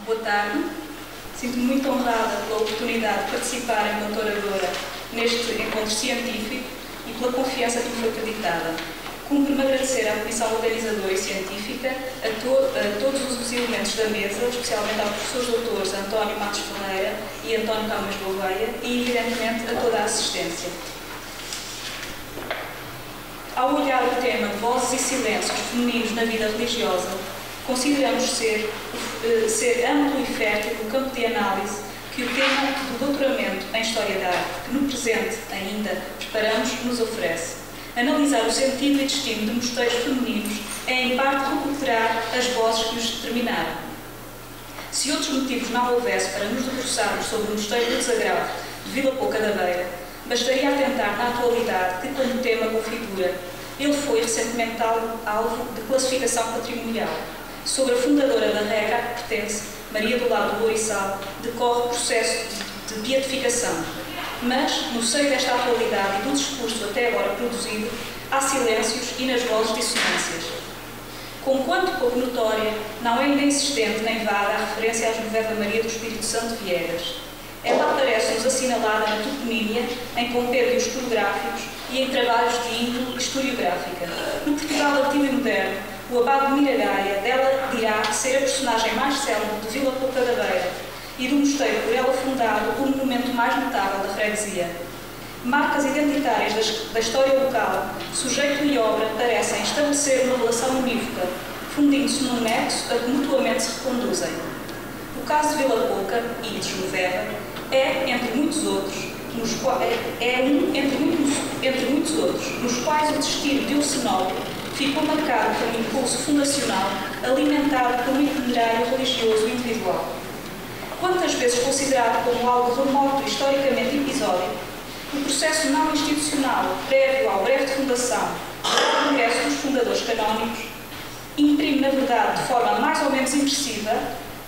Boa tarde. Sinto-me muito honrada pela oportunidade de participar enquanto oradora neste encontro científico e pela confiança que me foi acreditada. Cumpre-me agradecer à Comissão Organizadora e Científica, a todos os elementos da mesa, especialmente aos professores doutores António Matos Ferreira e António Camas Gouveia e, evidentemente, a toda a assistência. Ao olhar o tema de vozes e silêncios femininos na vida religiosa, consideramos ser amplo e fértil o campo de análise que o tema do doutoramento em História da Arte, que no presente ainda preparamos, nos oferece. Analisar o sentido e destino de mosteiros femininos é, em parte, recuperar as vozes que os determinaram. Se outros motivos não houvesse para nos debruçarmos sobre o mosteiro do Desagravo de Vila Pouca da Beira, bastaria atentar na atualidade que, como tema configura, ele foi recentemente alvo de classificação patrimonial. Sobre a fundadora da rega a que pertence, Maria do Lar do Louriçal, decorre o processo de beatificação. Mas, no seio desta atualidade e do discurso até agora produzido, há silêncios e nas vozes dissonâncias. Conquanto pouco notória, não é ainda insistente nem vaga a referência à Genoveva Maria do Espírito Santo de Viegas. Ela aparece-nos assinalada na toponímia, em compêndios coreográficos e em trabalhos de índole historiográfica. No Portugal antigo e moderno, o Abade de Miragaia dela dirá ser a personagem mais célebre de Vila Pouca da Beira e do mosteiro por ela fundado o monumento mais notável da freguesia. Marcas identitárias da história local, sujeito e obra parecem estabelecer uma relação unívoca, fundindo-se num nexo a que mutuamente se reconduzem. O caso de Vila Pouca e de Genoveva é, entre muitos outros, nos quais o destino de um cenóbio ficou marcado por um impulso fundacional alimentado por um itinerário religioso individual. Quantas vezes considerado como algo remoto e historicamente episódico, o processo não institucional prévio ao breve de fundação do Congresso dos Fundadores Canónicos imprime, na verdade, de forma mais ou menos impressiva,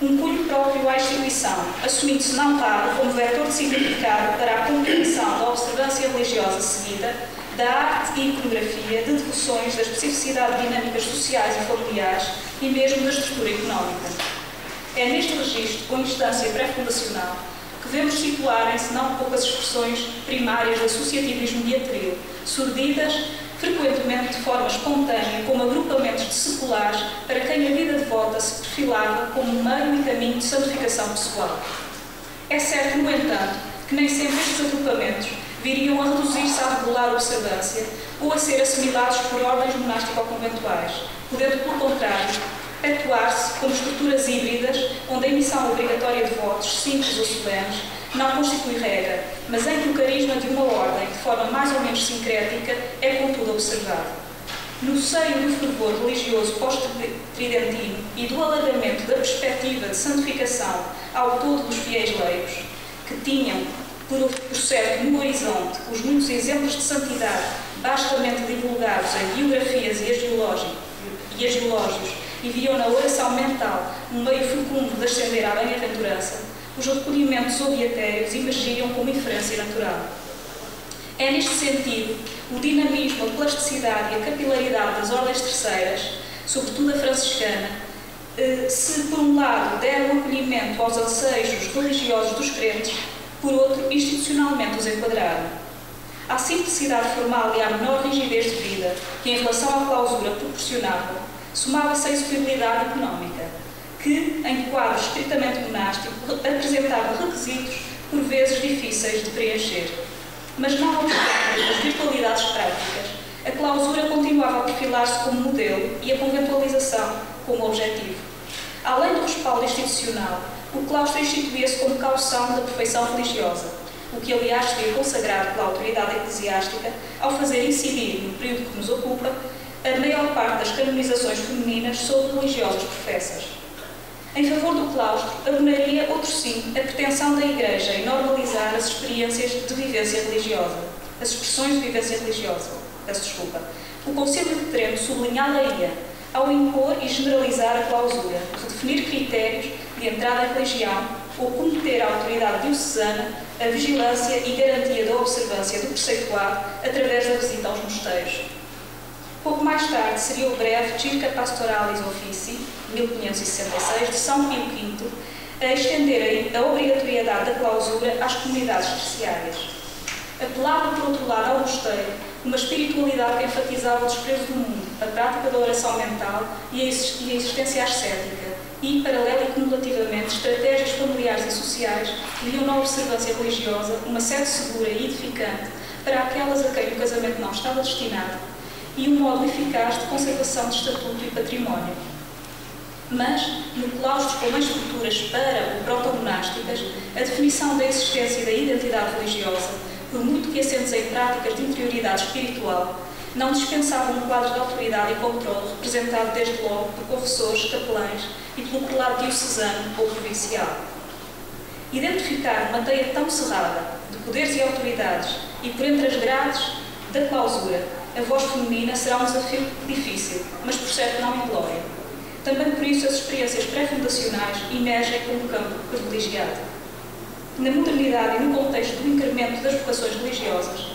um cunho próprio à instituição, assumindo-se não raro como vetor de significado para a compreensão da observância religiosa seguida, da arte e iconografia, de devoções, da especificidade de dinâmicas sociais e familiares e mesmo da estrutura económica. É neste registro, com instância pré-fundacional, que vemos situarem-se não poucas expressões primárias do associativismo beatril, surdidas, frequentemente de forma espontânea, como agrupamentos de seculares para quem a vida devota se perfilava como meio e caminho de santificação pessoal. É certo, no entanto, que nem sempre estes agrupamentos viriam a reduzir-se à regular observância ou a ser assimilados por ordens monástico-conventuais, podendo, pelo contrário, atuar-se como estruturas híbridas, onde a emissão obrigatória de votos, simples ou solenes, não constitui regra, mas em que o carisma de uma ordem, de forma mais ou menos sincrética, é contudo observado. No seio do fervor religioso pós-tridentino e do alargamento da perspectiva de santificação ao todo dos fiéis leigos, que tinham, por certo, no horizonte, os muitos exemplos de santidade bastamente divulgados em biografias e agiológios e viam na oração mental um meio fecundo de ascender à bem-aventurança, os recolhimentos obviatérios emergiam como inferência natural. É neste sentido o dinamismo, a plasticidade e a capilaridade das ordens terceiras, sobretudo a franciscana, se por um lado deram acolhimento aos anseios religiosos dos crentes, por outro, institucionalmente os enquadraram. À simplicidade formal e à menor rigidez de vida, que em relação à clausura proporcionava, somava-se a execuibilidade económica, que, em quadro estritamente monástico, apresentava requisitos por vezes difíceis de preencher. Mas não obstante as virtualidades práticas, a clausura continuava a perfilar-se como modelo e a conventualização como objetivo. Além do respaldo institucional, o claustro instituía-se como caução da perfeição religiosa, o que aliás seria consagrado pela autoridade eclesiástica ao fazer incidir, no período que nos ocupa, a maior parte das canonizações femininas sobre religiosas professas. Em favor do claustro, abonaria, outro sim, a pretensão da Igreja em normalizar as experiências de vivência religiosa, as expressões de vivência religiosa. O Concílio de Trento sublinhá-la-ia, ao impor e generalizar a clausura, redefinir critérios de entrada à religião ou cometer à autoridade diocesana a vigilância e garantia da observância do preceituado através da visita aos mosteiros. Pouco mais tarde seria o breve Circa Pastoralis Officii, 1566, de São Pio V, a estender a obrigatoriedade da clausura às comunidades terciárias. Apelava, por outro lado, ao mosteiro, uma espiritualidade que enfatizava o desprezo do mundo, a prática da oração mental e a existência ascética, e, paralela e cumulativamente, estratégias familiares e sociais que viam na observância religiosa uma sede segura e edificante para aquelas a quem o casamento não estava destinado e um modo eficaz de conservação de estatuto e património. Mas, no claustro como estruturas para o proto-monásticas, a definição da existência e da identidade religiosa, por muito que assentes em práticas de interioridade espiritual, não dispensava um quadro de autoridade e controle representado desde logo por confessores, capelães e pelo prelado diocesano ou provincial. Identificar uma teia tão cerrada de poderes e autoridades e por entre as grades da clausura, a voz feminina será um desafio difícil, mas por certo não inglório. Também por isso as experiências pré-fundacionais emergem como campo privilegiado. Na modernidade e no contexto do incremento das vocações religiosas,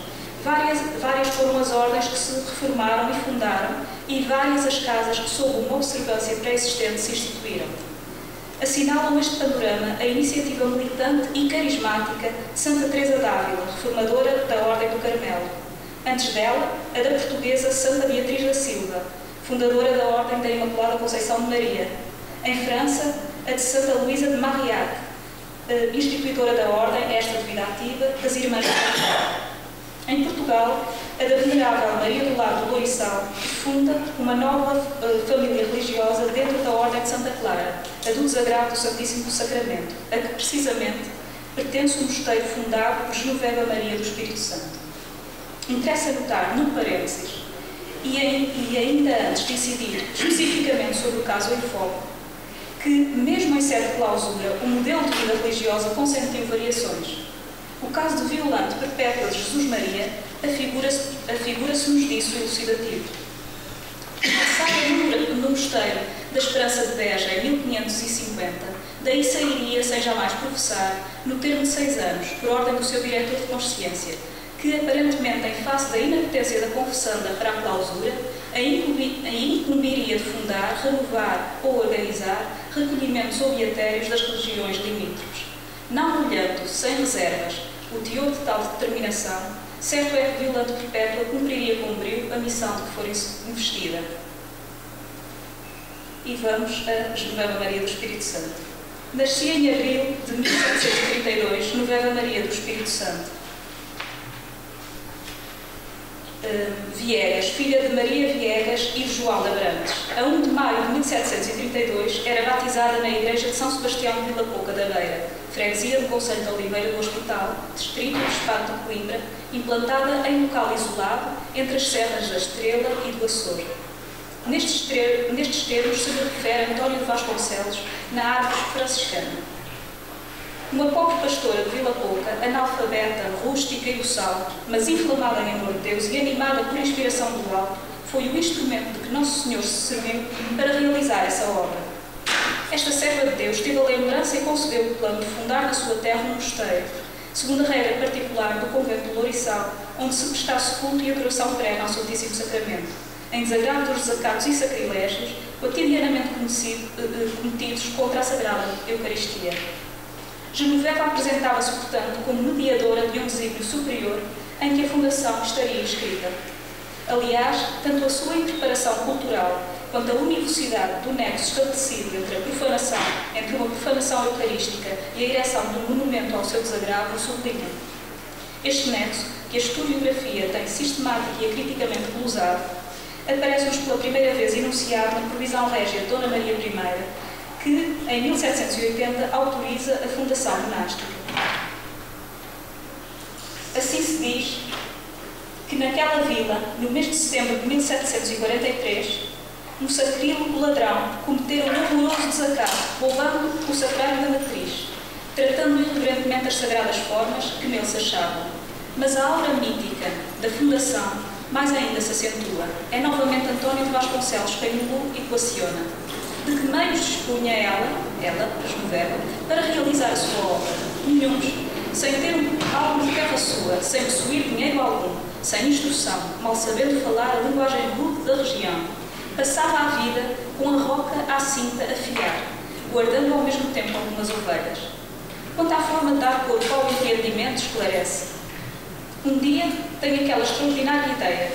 várias foram as ordens que se reformaram e fundaram e várias as casas que, sob uma observância pré-existente, se instituíram. Assinalam este panorama a iniciativa militante e carismática de Santa Teresa d'Ávila, reformadora da Ordem do Carmelo. Antes dela, a da portuguesa Santa Beatriz da Silva, fundadora da Ordem da Imaculada Conceição de Maria. Em França, a de Santa Luísa de Marillac, instituidora da Ordem, esta de vida ativa, das Irmãs de Maria. Em Portugal, a da Venerável Maria do Lar do Louriçal, que funda uma nova família religiosa dentro da Ordem de Santa Clara, a do Desagravo do Santíssimo Sacramento, a que, precisamente, pertence o mosteiro fundado por Genoveva Maria do Espírito Santo. Interessa notar, no parênteses, e ainda antes de incidir especificamente sobre o caso em foco, que, mesmo em sede de clausura, o modelo de vida religiosa consentiu variações. O caso de Violante Perpétua de Jesus Maria afigura-se-nos disso elucidativo. Passada no mosteiro da Esperança de Beja em 1550, daí sairia, sem jamais professar, no termo de 6 anos, por ordem do seu diretor de consciência, que, aparentemente em face da inapetência da confessanda para a clausura, a incumbiria de fundar, renovar ou organizar recolhimentos obietéreos das religiões limítrofes. Não olhando, sem reservas, o teor de tal determinação, certo é que Violante Perpétua cumpriria com brio a missão de que for investida. E vamos a Genoveva Maria do Espírito Santo. Nascia em abril de 1732, Genoveva Maria do Espírito Santo. Viegas, filha de Maria Viegas e de João de Abrantes. A 1 de maio de 1732 era batizada na igreja de São Sebastião de Vila Pouca da Beira, freguesia do concelho de Oliveira do Hospital, distrito de Espanto de Coimbra, implantada em local isolado entre as serras da Estrela e do Açor. Nestes termos se refere António de Vasconcelos na Árvore Franciscana. Uma pobre pastora de Vila Pouca, analfabeta, rústica e boçal, mas inflamada em amor de Deus e animada por inspiração do alto, foi o instrumento de que Nosso Senhor se serviu para realizar essa obra. Esta serva de Deus teve a lembrança e concebeu o plano de fundar na sua terra um mosteiro, segundo a regra particular do convento do Louriçal, onde se prestasse culto e adoração perene ao Santíssimo Sacramento, em desagravo dos desacatos e sacrilégios cotidianamente cometidos contra a Sagrada Eucaristia. Genoveva apresentava-se, portanto, como mediadora de um desígnio superior em que a fundação estaria inscrita. Aliás, tanto a sua impreparação cultural quanto a univocidade do nexo estabelecido entre uma profanação eucarística e a ereção de um monumento ao seu desagravo sublinham. Este nexo, que a historiografia tem sistemática e criticamente glosado, aparece-nos pela primeira vez enunciado na Provisão Régia de Dona Maria I, que, em 1780, autoriza a fundação monástica. Assim se diz que naquela vila, no mês de setembro de 1743, um sacrílego ladrão cometera um horroroso desacato, roubando o sacrário da matriz, tratando irreverentemente as sagradas formas que nele se achavam. Mas a aura mítica da fundação mais ainda se acentua. É novamente António de Vasconcelos quem o equaciona. De que meios dispunha ela, a Genoveva, para realizar a sua obra? Nenhuns. Sem ter algo de terra sua, sem possuir dinheiro algum, sem instrução, mal sabendo falar a linguagem rude da região. Passava a vida com a roca à cinta a fiar, guardando ao mesmo tempo algumas ovelhas. Quanto à forma de dar corpo ao empreendimento, esclarece: um dia tenho aquela extraordinária ideia,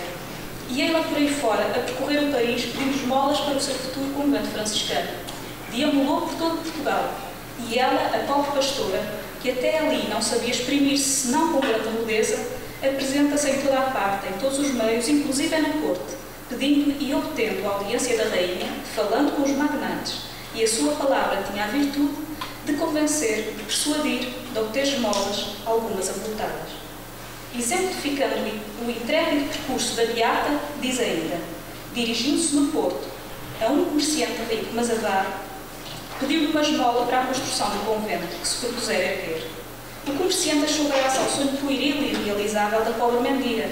e ei-la por aí fora a percorrer o país pedindo esmolas para o seu futuro convento franciscano. Deambulou por todo Portugal, e ela, a pobre pastora, que até ali não sabia exprimir-se senão com grande rudeza, apresenta-se em toda a parte, em todos os meios, inclusive na corte, pedindo e obtendo a audiência da rainha, falando com os magnates, e a sua palavra tinha a virtude de convencer, de persuadir, de obter esmolas, algumas avultadas. Exemplificando o intrépido percurso da beata, diz ainda: dirigindo-se no Porto a um comerciante rico, mas avaro, pediu-lhe uma esmola para a construção do convento que se propusera erguer. O comerciante achou graça ao sonho pueril e irrealizável da pobre mendiga,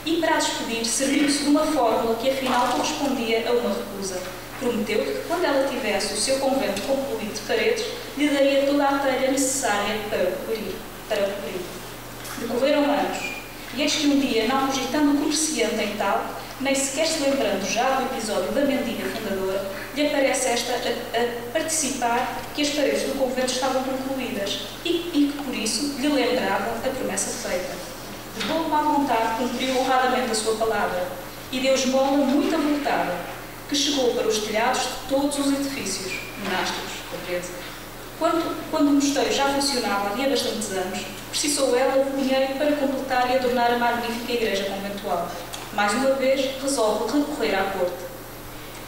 e para a despedir serviu-se de uma fórmula que afinal correspondia a uma recusa. Prometeu que, quando ela tivesse o seu convento concluído de paredes, lhe daria toda a telha necessária para o cobrir. Decorreram anos, e eis que um dia, não cogitando o comerciante em tal, nem sequer se lembrando já do episódio da mendiga fundadora, lhe aparece esta a participar que as paredes do convento estavam concluídas e que, por isso, lhe lembravam a promessa feita. De boa má vontade, cumpriu honradamente a sua palavra e deu esmola muito avultada, que chegou para os telhados de todos os edifícios monásticos, compreende-se. Quando o mosteiro já funcionava havia bastantes anos, precisou ela de dinheiro para completar e adornar a magnífica igreja conventual. Mais uma vez, resolve recorrer à corte.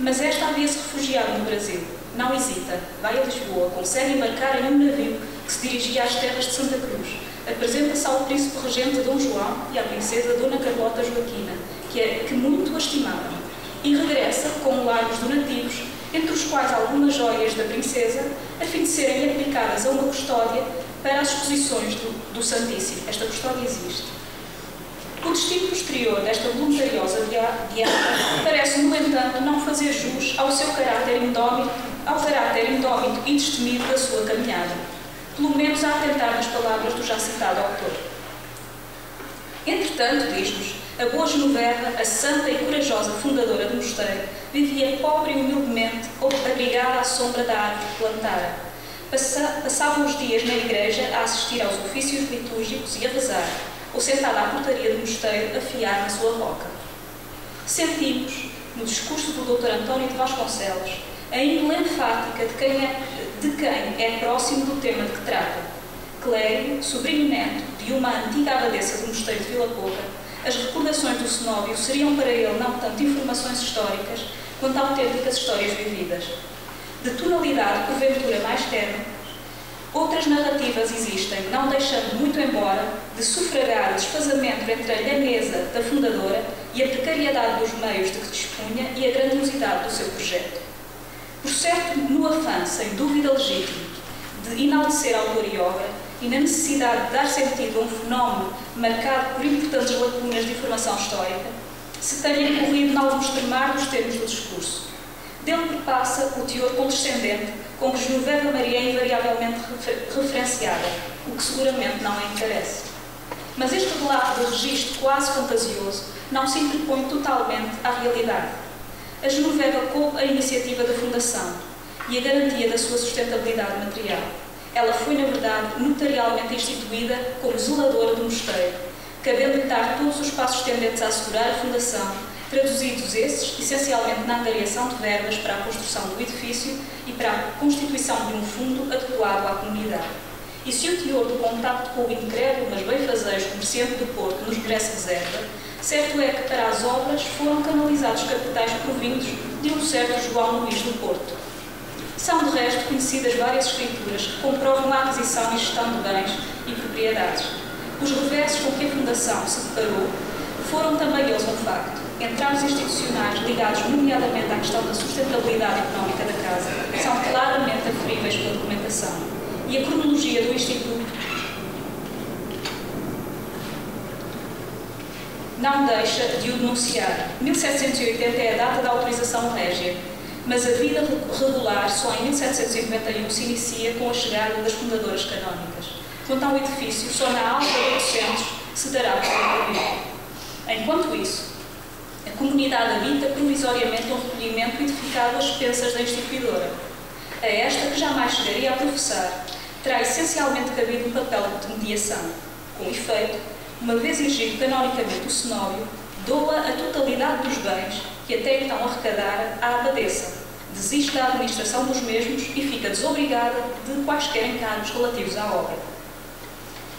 Mas esta havia-se refugiado no Brasil. Não hesita, vai a Lisboa, consegue embarcar em um navio que se dirigia às terras de Santa Cruz. Apresenta-se ao príncipe regente Dom João e à princesa Dona Carlota Joaquina, que muito a estimavam, e regressa com largos donativos, entre os quais algumas joias da princesa, a fim de serem aplicadas a uma custódia para as exposições do Santíssimo. Esta custódia existe. O destino posterior desta voluntariosa beata parece, no entanto, não fazer jus ao seu caráter indómito e destemido da sua caminhada, pelo menos a atentar nas palavras do já citado autor. Entretanto, diz-nos, a boa Genoveva, a santa e corajosa fundadora do mosteiro, vivia pobre e humildemente, abrigada à sombra da árvore que plantara. Passava os dias na igreja a assistir aos ofícios litúrgicos e a rezar, ou sentada à portaria do mosteiro a fiar na sua roca. Sentimos, no discurso do Dr. António de Vasconcelos, a índole enfática de quem é próximo do tema de que trata. Clério, sobrinho neto de uma antiga abadesa do mosteiro de Vila Pouca, as recordações do cenóbio seriam para ele não tanto informações históricas, quanto autênticas histórias vividas. De tonalidade, porventura, mais terna, outras narrativas existem, não deixando muito embora de sufragar o desfazamento entre a lhaneza da fundadora e a precariedade dos meios de que dispunha e a grandiosidade do seu projeto. Por certo, no afã, sem dúvida legítimo, de enaltecer autor e obra, e na necessidade de dar sentido a um fenómeno marcado por importantes lacunas de informação histórica, se tenha incorrido em algum extremar dos termos do discurso. Dele perpassa o teor condescendente com que Genoveva Maria é invariavelmente referenciada, o que seguramente não a interessa. Mas este relato de registro quase fantasioso não se interpõe totalmente à realidade. A Genoveva coube a iniciativa da fundação e a garantia da sua sustentabilidade material. Ela foi, na verdade, notarialmente instituída como zeladora do mosteiro, cabendo-lhe dar todos os passos tendentes a assegurar a fundação, traduzidos esses, essencialmente na angariação de verbas para a construção do edifício e para a constituição de um fundo adequado à comunidade. E se o teor do contacto com o incrédulo, mas benfazejo comerciante do Porto nos merece reserva, certo é que para as obras foram canalizados capitais provindos de um certo João Luís do Porto. São, de resto, conhecidas várias escrituras que comprovam a aquisição e gestão de bens e propriedades. Os reversos com que a Fundação se deparou foram também eles um facto. Entraves institucionais ligados nomeadamente à questão da sustentabilidade económica da casa são claramente aferíveis pela documentação. E a cronologia do Instituto não deixa de o denunciar. 1780 é a data da autorização régia, mas a vida regular só em 1791 se inicia com a chegada das fundadoras canónicas. Quanto ao edifício, só na alta de 800 se dará por concluído. Enquanto isso, a comunidade habita provisoriamente um recolhimento edificado às expensas da instituidora. a esta que jamais chegaria a professar, terá essencialmente cabido um papel de mediação. Com efeito, uma vez erigido canonicamente o cenóbio, doa a totalidade dos bens que até então arrecadara à abadesa, desiste da administração dos mesmos e fica desobrigada de quaisquer encargos relativos à obra.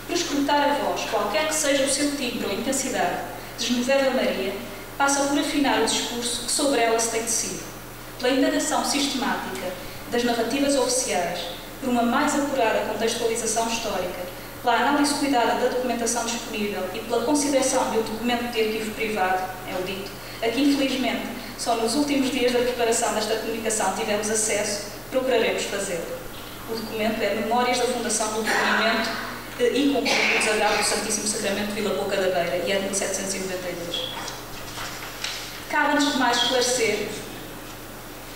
Para escrutar a voz, qualquer que seja o seu timbre ou intensidade, Genoveva Maria passa por afinar o discurso que sobre ela se tem tecido, pela indagação sistemática das narrativas oficiais, por uma mais apurada contextualização histórica, pela análise cuidada da documentação disponível e pela consideração de um documento de arquivo privado, é o dito, a que infelizmente só nos últimos dias da preparação desta comunicação tivemos acesso, procuraremos fazê-lo. O documento é Memórias da Fundação do Recolhimento e Concluído do Desagravo do Santíssimo Sacramento de Vila Pouca da Beira, e é de 1792. Cabe antes de mais esclarecer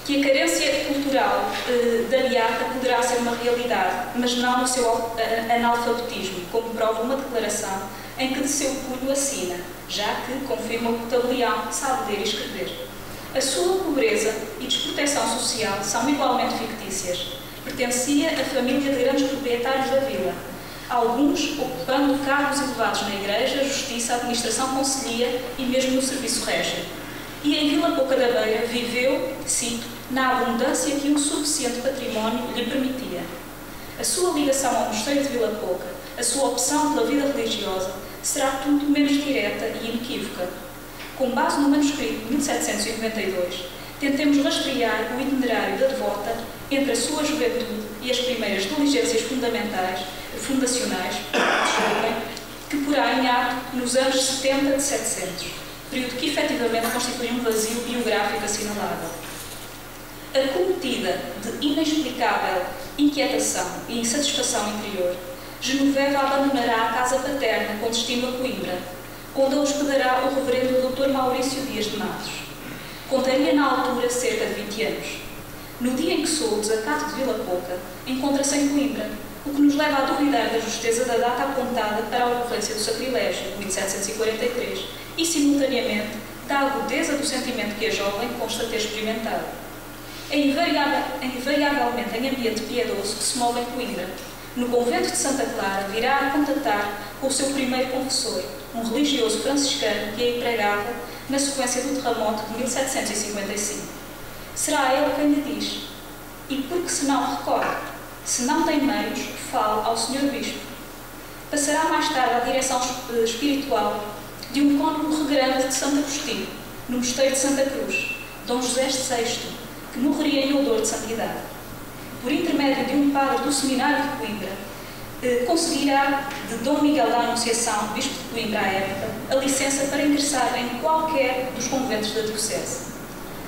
que a carência cultural da beata poderá ser uma realidade, mas não no seu analfabetismo, como prova uma declaração em que de seu punho assina, já que confirma o tabelião, sabe ler e escrever. A sua pobreza e desproteção social são igualmente fictícias. Pertencia à família de grandes proprietários da vila, alguns ocupando cargos elevados na Igreja, Justiça, Administração Conselhia e mesmo no Serviço Régio. E em Vila Pouca da Beira viveu, cito, na abundância que um suficiente património lhe permitia. A sua ligação ao mosteiro de Vila Pouca, a sua opção pela vida religiosa, será tudo menos direta e inequívoca. Com base no manuscrito de 1792, tentemos rastrear o itinerário da devota entre a sua juventude e as primeiras diligências fundacionais, que porá em ato nos anos 70 de 700, período que efetivamente constitui um vazio biográfico assinalável. Acometida de inexplicável inquietação e insatisfação interior, Genoveva abandonará a casa paterna com destino a Coimbra, onde a hospedará o reverendo Dr. Maurício Dias de Matos. Contaria na altura cerca de 20 anos. No dia em que soube o desacato de Vila Pouca, encontra-se em Coimbra, o que nos leva a duvidar da justeza da data apontada para a ocorrência do sacrilégio, 1743, e, simultaneamente, da agudeza do sentimento que a jovem consta ter experimentado. É invariavelmente em ambiente piedoso que se move em Coimbra. No convento de Santa Clara virá a contatar com o seu primeiro confessor, um religioso franciscano que a empregava na sequência do terremoto de 1755. Será ele quem lhe diz: e porque se não recorda, se não tem meios, fale ao Sr. Bispo. Passará mais tarde à direção espiritual de um cônego regrande de Santo Agostinho, no mosteiro de Santa Cruz, Dom José VI, que morreria em odor de santidade. Por intermédio de um padre do seminário de Coimbra, conseguirá de Dom Miguel da Anunciação, bispo de Coimbra à época, a licença para ingressar em qualquer dos conventos da diocese.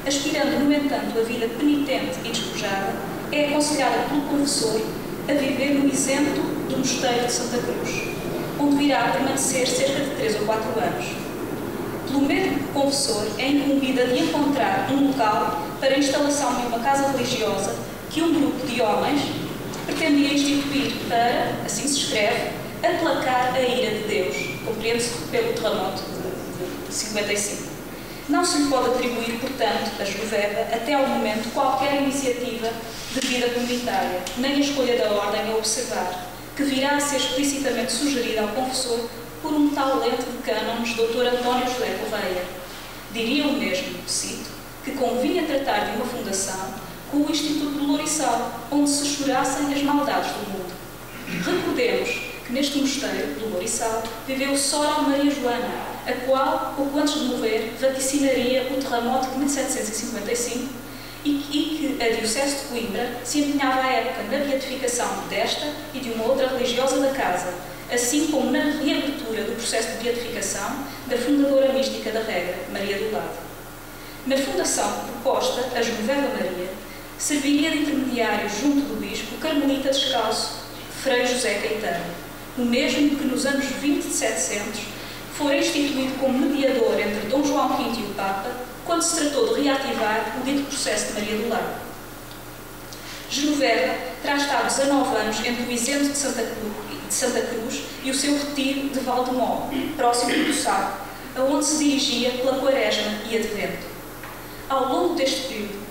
Aspirando, no entanto, a vida penitente e despojada, é aconselhada pelo confessor a viver no isento do mosteiro de Santa Cruz, onde virá permanecer cerca de 3 ou 4 anos. Pelo mesmo confessor, é incumbida de encontrar um local para a instalação de uma casa religiosa que um grupo de homens pretendia instituir para, assim se escreve, aplacar a ira de Deus, compreende-se pelo terremoto de 55. Não se lhe pode atribuir, portanto, a Genoveva, até ao momento, qualquer iniciativa de vida comunitária, nem a escolha da ordem a observar, que virá a ser explicitamente sugerida ao confessor por um tal lente de cânones, Dr. António José Correia. Diria o mesmo, cito, que convinha tratar de uma fundação com o Instituto do Louriçal, onde se chorassem as maldades do mundo. Recordemos que neste mosteiro do Louriçal viveu Sora Maria Joana, a qual, pouco antes de morrer, vaticinaria o terremoto de 1755 e que a Diocese de Coimbra se empenhava à época na beatificação desta e de uma outra religiosa da casa, assim como na reabertura do processo de beatificação da fundadora mística da Regra, Maria do Lado. Na fundação proposta, a Genoveva Maria serviria de intermediário junto do bispo carmelita descalço, Frei José Caetano, o mesmo que nos anos 20 de 700 fora instituído como mediador entre Dom João V e o Papa, quando se tratou de reativar o dito processo de Maria do Lar. Genoveva terá estado 19 anos entre o isento de Santa Cruz e o seu retiro de Valdemó, próximo do Saco, aonde se dirigia pela Quaresma e Advento. Ao longo deste período,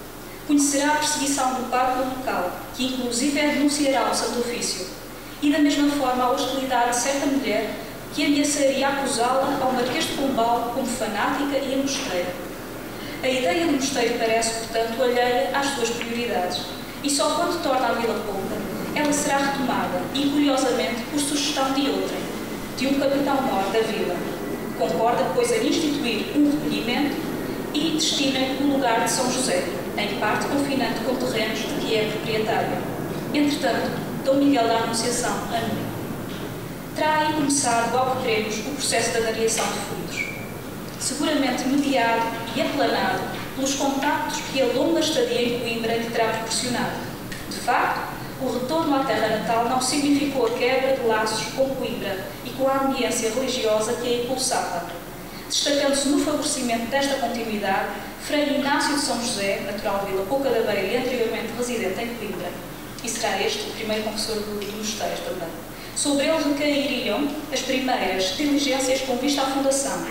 Conhecerá a perseguição do pároco local, que inclusive denunciará o Santo Ofício, e da mesma forma a hostilidade de certa mulher que ameaçaria acusá-la ao Marquês de Pombal como fanática e embusteira. A ideia do mosteiro parece, portanto, alheia às suas prioridades, e só quando torna a Vila Pouca, ela será retomada, e curiosamente por sugestão de outrem, de um capitão-mor da vila. Concorda, pois, a instituir um recolhimento e destina o lugar de São José, em parte confinante com terrenos de que é proprietário. Entretanto, Dom Miguel da Anunciação anula. Terá aí começado, ao que cremos, o processo da variação de fundos, seguramente mediado e aplanado pelos contactos que a longa estadia em Coimbra lhe terá proporcionado. De facto, o retorno à terra natal não significou a quebra de laços com Coimbra e com a ambiência religiosa que a impulsava, destacando-se no favorecimento desta continuidade Frei Inácio de São José, natural de Vila Pouca da Beira e anteriormente residente em Coimbra, e será este o primeiro confessor do mosteiro também. Sobre ele recairiam as primeiras diligências com vista à fundação,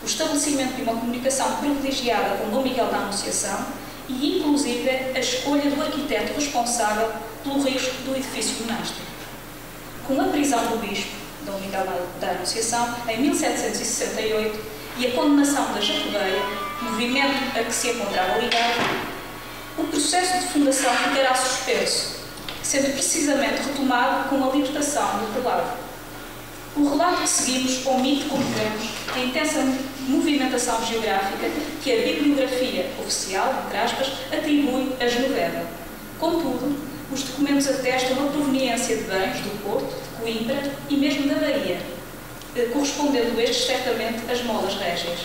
o estabelecimento de uma comunicação privilegiada com Dom Miguel da Anunciação e, inclusive, a escolha do arquiteto responsável pelo risco do edifício monástico. Com a prisão do bispo, Dom Miguel da Anunciação, em 1768, e a condenação da Jacobeia, movimento a que se encontrava ligado, o processo de fundação ficará suspenso, sendo precisamente retomado com a libertação do prelado. O relato que seguimos omite, como vemos, a intensa movimentação geográfica que a bibliografia oficial, entre aspas, atribui a Genoveva. Contudo, os documentos atestam a proveniência de bens do Porto, de Coimbra e mesmo da Bahia, correspondendo estes certamente às molas régias.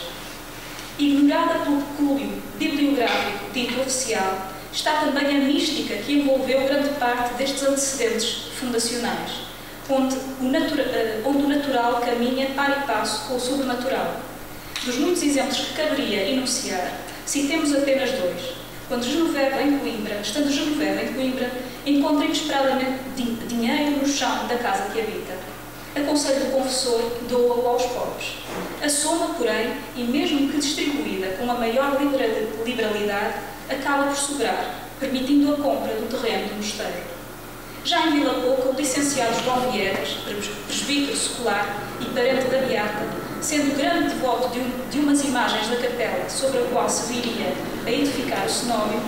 Ignorada pelo peculio bibliográfico dito oficial, está também a mística que envolveu grande parte destes antecedentes fundacionais, onde o natural caminha par e passo com o sobrenatural. Dos muitos exemplos que caberia enunciar, citemos apenas dois. Quando Genoveva em Coimbra, estando Genoveva em Coimbra, encontra inesperadamente dinheiro no chão da casa que habita. Aconselho o confessor, doa-o aos pobres. A soma, porém, e mesmo que distribuída com a maior liberalidade, acaba por sobrar, permitindo a compra do terreno do mosteiro. Já em Vila Pouca, o licenciado João Viegas, presbítero secular e parente da Beata, sendo grande devoto de umas imagens da capela sobre a qual se viria a edificar o cenóbio,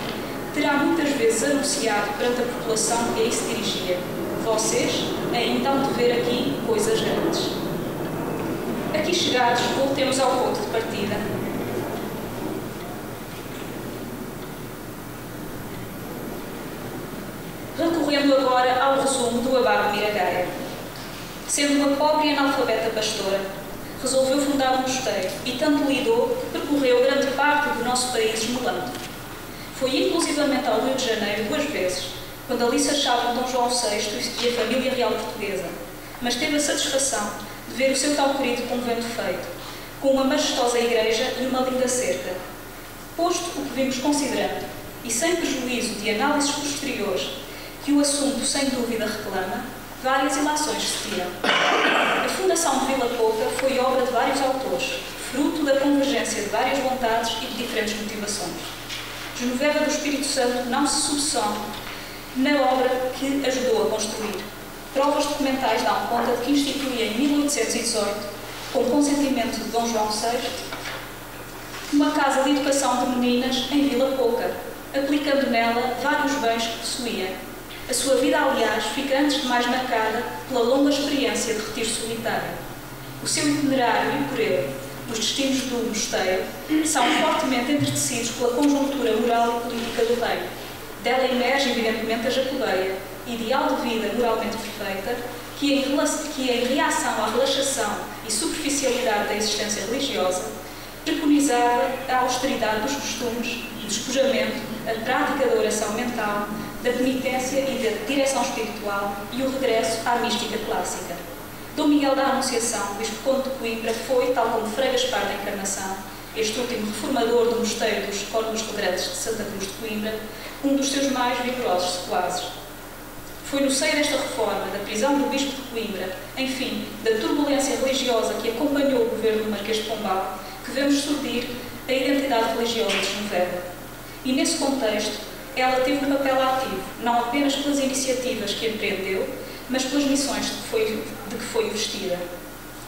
terá muitas vezes anunciado perante a população que aí se dirigia: vocês ainda hão de ver aqui coisas grandes. Aqui chegados, voltemos ao ponto de partida. Recorrendo agora ao resumo do Abade Miragaia. Sendo uma pobre e analfabeta pastora, resolveu fundar um mosteiro e tanto lidou que percorreu grande parte do nosso país esmolando. Foi inclusivamente ao Rio de Janeiro 2 vezes, quando ali se achavam Dom João VI e a família real portuguesa, mas teve a satisfação de ver o seu tão querido convento feito, com uma majestosa igreja e uma linda cerca. Posto o que vimos considerando, e sem prejuízo de análises posteriores que o assunto sem dúvida reclama, várias ilações se tiram. A fundação de Vila Pouca foi obra de vários autores, fruto da convergência de várias vontades e de diferentes motivações. Genoveva do Espírito Santo não se subsome na obra que ajudou a construir. Provas documentais dão conta de que instituía em 1818, com consentimento de Dom João VI, uma casa de educação de meninas em Vila Pouca, aplicando nela vários bens que possuía. A sua vida, aliás, fica antes de mais marcada pela longa experiência de retiro solitário. O seu itinerário e por ele, os destinos do mosteiro, são fortemente entretecidos pela conjuntura moral e política do reino. Dela emerge, evidentemente, a Jacobeia, ideal de vida moralmente perfeita, que em reação à relaxação e superficialidade da existência religiosa, preconizava a austeridade dos costumes, o despojamento, a prática da oração mental, da penitência e da direção espiritual e o regresso à mística clássica. Dom Miguel da Anunciação, bispo conde de Coimbra, foi, tal como Frei Gaspar da Encarnação, este último reformador do mosteiro dos Córregos Regrantes de Santa Cruz de Coimbra, um dos seus mais vigorosos sequazes. Foi no seio desta reforma, da prisão do bispo de Coimbra, enfim, da turbulência religiosa que acompanhou o governo do Marquês de Pombal, que vemos surgir a identidade religiosa de Genoveva. E nesse contexto, ela teve um papel ativo, não apenas pelas iniciativas que empreendeu, mas pelas missões de que foi investida.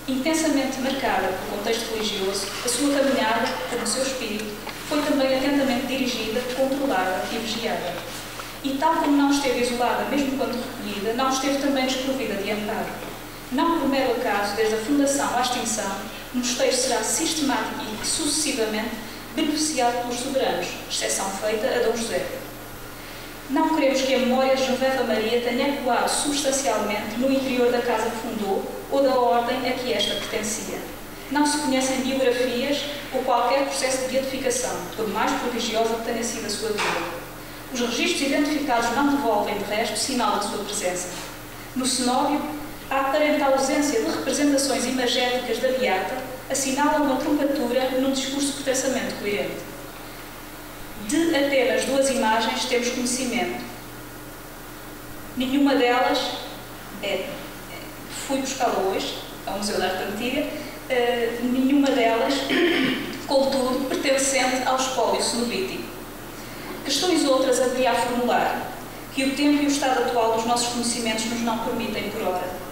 Intensamente marcada pelo contexto religioso, a sua caminhada, como o seu espírito, foi também atentamente dirigida, controlada e vigiada. E tal como não esteve isolada, mesmo quando recolhida, não esteve também desprovida de amparo. Não por mero acaso, desde a fundação à extinção, o mosteiro será sistemático e sucessivamente beneficiado pelos soberanos, exceção feita a Dom José. Não queremos que a memória de Genoveva Maria tenha ecoado substancialmente no interior da casa que fundou ou da ordem a que esta pertencia. Não se conhecem biografias ou qualquer processo de beatificação, por mais prodigiosa que tenha sido a sua vida. Os registros identificados não devolvem, de resto, sinal da sua presença. No cenóbio, a aparente ausência de representações imagéticas da beata assinala uma truncatura num discurso pertencamente coerente. De apenas 2 imagens temos conhecimento. Nenhuma delas fui buscá-la hoje, ao Museu da Arte Antiga, nenhuma delas, contudo, pertencente ao espólio cenobítico. Questões outras haveria a formular, que o tempo e o estado atual dos nossos conhecimentos nos não permitem por ora.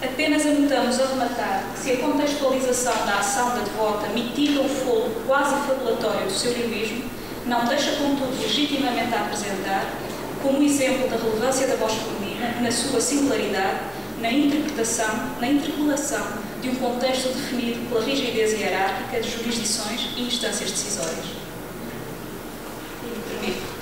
Apenas anotamos a rematar que se a contextualização da ação da devota mitiga o fogo quase fabulatório do seu heroísmo, não deixa, contudo, legitimamente a apresentar como exemplo da relevância da voz feminina na sua singularidade, na interpretação, na interpelação de um contexto definido pela rigidez hierárquica de jurisdições e instâncias decisórias. E termino.